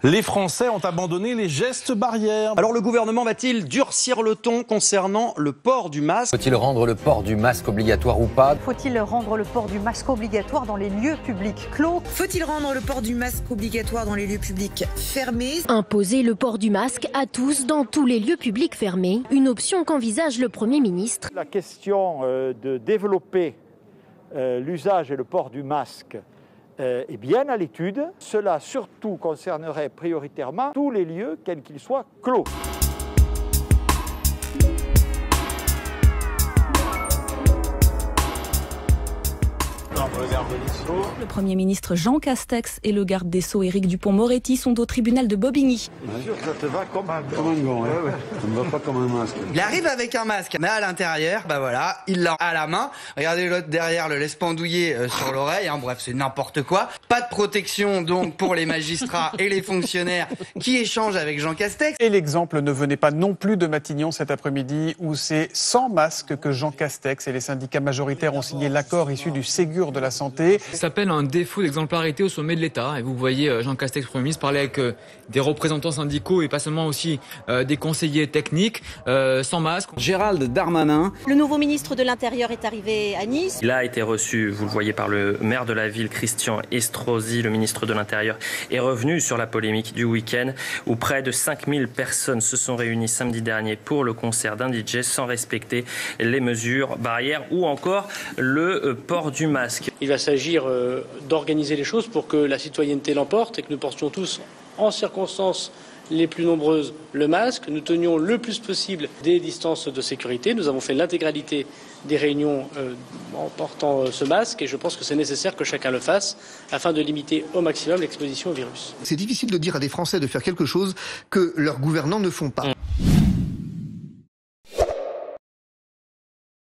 Les Français ont abandonné les gestes barrières. Alors le gouvernement va-t-il durcir le ton concernant le port du masque ? Faut-il rendre le port du masque obligatoire ou pas ? Faut-il rendre le port du masque obligatoire dans les lieux publics clos ? Faut-il rendre le port du masque obligatoire dans les lieux publics fermés ? Imposer le port du masque à tous dans tous les lieux publics fermés, une option qu'envisage le Premier ministre. La question de développer l'usage et le port du masque est bien à l'étude. Cela surtout concernerait prioritairement tous les lieux, quels qu'ils soient, clos. Le Premier ministre Jean Castex et le garde des Sceaux Éric Dupond-Moretti sont au tribunal de Bobigny. Bien sûr que ça te va comme un gant. Ça ne va pas comme un masque. Il arrive avec un masque, mais à l'intérieur, voilà, il l'a à la main. Regardez l'autre derrière, le laisse pendouiller sur l'oreille. Bref, c'est n'importe quoi. Pas de protection donc pour les magistrats et les fonctionnaires qui échangent avec Jean Castex. Et l'exemple ne venait pas non plus de Matignon cet après-midi, où c'est sans masque que Jean Castex et les syndicats majoritaires ont signé l'accord issu du Ségur de la santé. Ça s'appelle un défaut d'exemplarité au sommet de l'État. Et vous voyez Jean Castex, Premier ministre, parler avec des représentants syndicaux et pas seulement aussi des conseillers techniques, sans masque. Gérald Darmanin. Le nouveau ministre de l'Intérieur est arrivé à Nice. Il a été reçu, vous le voyez, par le maire de la ville, Christian Estrosi. Le ministre de l'Intérieur est revenu sur la polémique du week-end où près de 5000 personnes se sont réunies samedi dernier pour le concert d'un DJ sans respecter les mesures barrières ou encore le port du masque. Il va s'agir d'organiser les choses pour que la citoyenneté l'emporte et que nous portions tous en circonstances les plus nombreuses le masque. Nous tenions le plus possible des distances de sécurité. Nous avons fait l'intégralité des réunions en portant ce masque et je pense que c'est nécessaire que chacun le fasse afin de limiter au maximum l'exposition au virus. C'est difficile de dire à des Français de faire quelque chose que leurs gouvernants ne font pas.